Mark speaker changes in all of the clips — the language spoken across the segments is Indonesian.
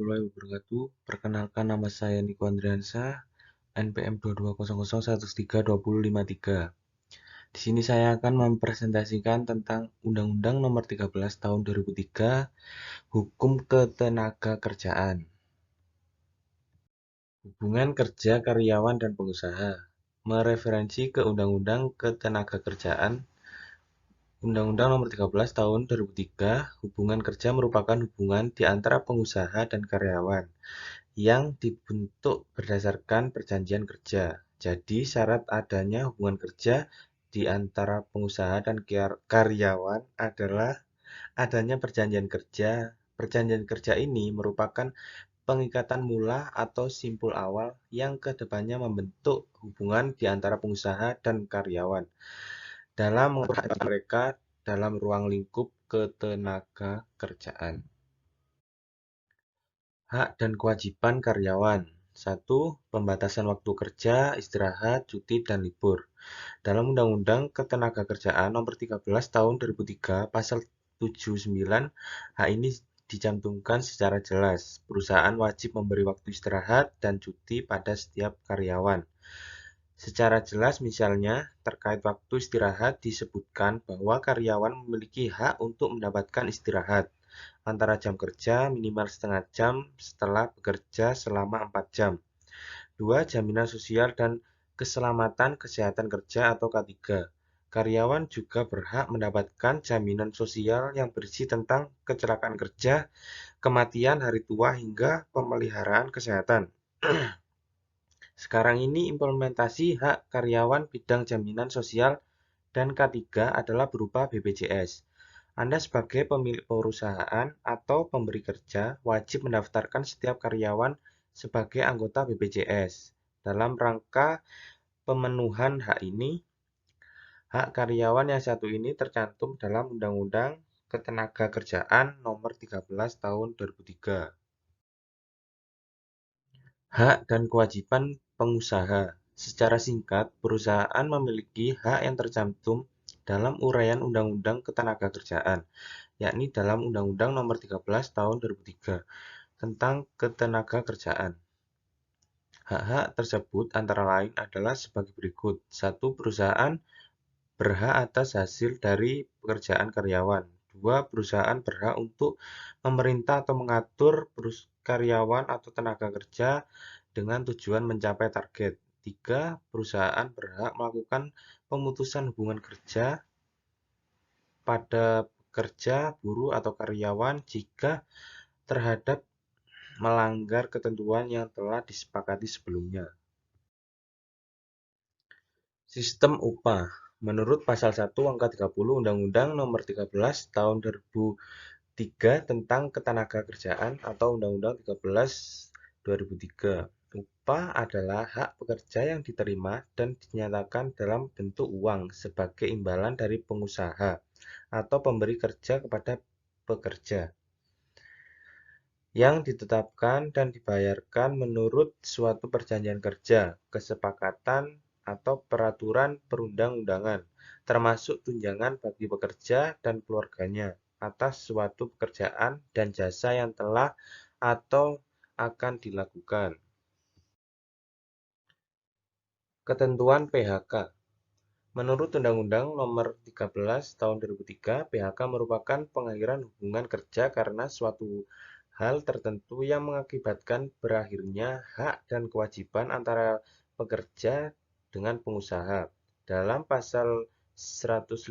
Speaker 1: warahmatullahi wabarakatuh. Perkenalkan, nama saya Niko Andriansyah, NPM 2200132053. Di sini saya akan mempresentasikan tentang Undang-Undang Nomor 13 Tahun 2003, Hukum Ketenagakerjaan. Hubungan kerja karyawan dan pengusaha. Mereferensi ke Undang-Undang Ketenagakerjaan. Undang-Undang Nomor 13 Tahun 2003, hubungan kerja merupakan hubungan di antara pengusaha dan karyawan yang dibentuk berdasarkan perjanjian kerja. Jadi, syarat adanya hubungan kerja di antara pengusaha dan karyawan adalah adanya perjanjian kerja. Perjanjian kerja ini merupakan pengikatan mula atau simpul awal yang kedepannya membentuk hubungan di antara pengusaha dan karyawan dalam mengatur hak mereka dalam ruang lingkup ketenagakerjaan. Hak dan kewajiban karyawan. 1. Pembatasan waktu kerja, istirahat, cuti, dan libur. Dalam Undang-Undang Ketenagakerjaan Nomor 13 Tahun 2003, Pasal 79, hak ini dicantumkan secara jelas. Perusahaan wajib memberi waktu istirahat dan cuti pada setiap karyawan. Secara jelas, misalnya, terkait waktu istirahat disebutkan bahwa karyawan memiliki hak untuk mendapatkan istirahat antara jam kerja minimal setengah jam setelah bekerja selama 4 jam. 2. Jaminan sosial dan keselamatan kesehatan kerja atau K3. Karyawan juga berhak mendapatkan jaminan sosial yang berisi tentang kecelakaan kerja, kematian, hari tua, hingga pemeliharaan kesehatan. Sekarang ini implementasi hak karyawan bidang jaminan sosial dan K3 adalah berupa BPJS. Anda sebagai pemilik perusahaan atau pemberi kerja wajib mendaftarkan setiap karyawan sebagai anggota BPJS. Dalam rangka pemenuhan hak ini, hak karyawan yang satu ini tercantum dalam Undang-Undang Ketenagakerjaan Nomor 13 Tahun 2003. Hak dan kewajiban pengusaha. Secara singkat, perusahaan memiliki hak yang tercantum dalam uraian Undang-Undang Ketenagakerjaan, yakni dalam Undang-Undang Nomor 13 Tahun 2003 tentang Ketenagakerjaan. Hak-hak tersebut antara lain adalah sebagai berikut. 1. Perusahaan berhak atas hasil dari pekerjaan karyawan. 2. Perusahaan berhak untuk memerintah atau mengatur karyawan atau tenaga kerja dengan tujuan mencapai target. 3. Perusahaan berhak melakukan pemutusan hubungan kerja pada pekerja, buruh, atau karyawan jika terhadap melanggar ketentuan yang telah disepakati sebelumnya. Sistem upah. Menurut Pasal 1 Angka 30 Undang-Undang Nomor 13 Tahun 2003 tentang Ketenagakerjaan atau Undang-Undang 13 2003, upah adalah hak pekerja yang diterima dan dinyatakan dalam bentuk uang sebagai imbalan dari pengusaha atau pemberi kerja kepada pekerja, yang ditetapkan dan dibayarkan menurut suatu perjanjian kerja, kesepakatan, atau peraturan perundang-undangan, termasuk tunjangan bagi pekerja dan keluarganya atas suatu pekerjaan dan jasa yang telah atau akan dilakukan. Ketentuan PHK. Menurut Undang-Undang Nomor 13 Tahun 2003, PHK merupakan pengakhiran hubungan kerja karena suatu hal tertentu yang mengakibatkan berakhirnya hak dan kewajiban antara pekerja dengan pengusaha. Dalam Pasal 156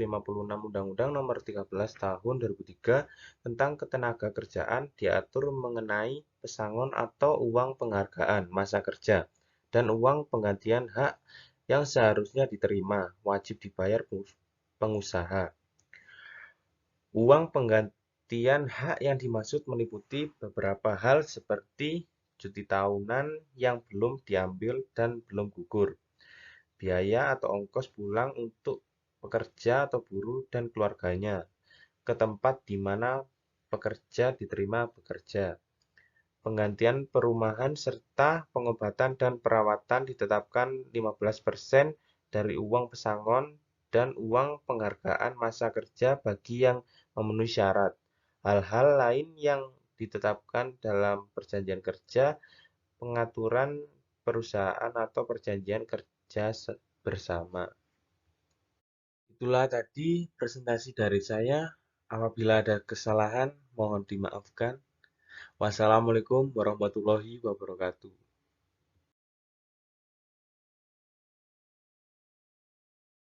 Speaker 1: Undang-Undang Nomor 13 Tahun 2003 tentang Ketenagakerjaan diatur mengenai pesangon atau uang penghargaan masa kerja dan uang penggantian hak yang seharusnya diterima, wajib dibayar pengusaha. Uang penggantian hak yang dimaksud meliputi beberapa hal seperti cuti tahunan yang belum diambil dan belum gugur, biaya atau ongkos pulang untuk pekerja atau buruh dan keluarganya ke tempat di mana pekerja diterima bekerja. Penggantian perumahan serta pengobatan dan perawatan ditetapkan 15% dari uang pesangon dan uang penghargaan masa kerja bagi yang memenuhi syarat. Hal-hal lain yang ditetapkan dalam perjanjian kerja, pengaturan perusahaan atau perjanjian kerja bersama. Itulah tadi presentasi dari saya. Apabila ada kesalahan, mohon dimaafkan. Wassalamualaikum warahmatullahi wabarakatuh.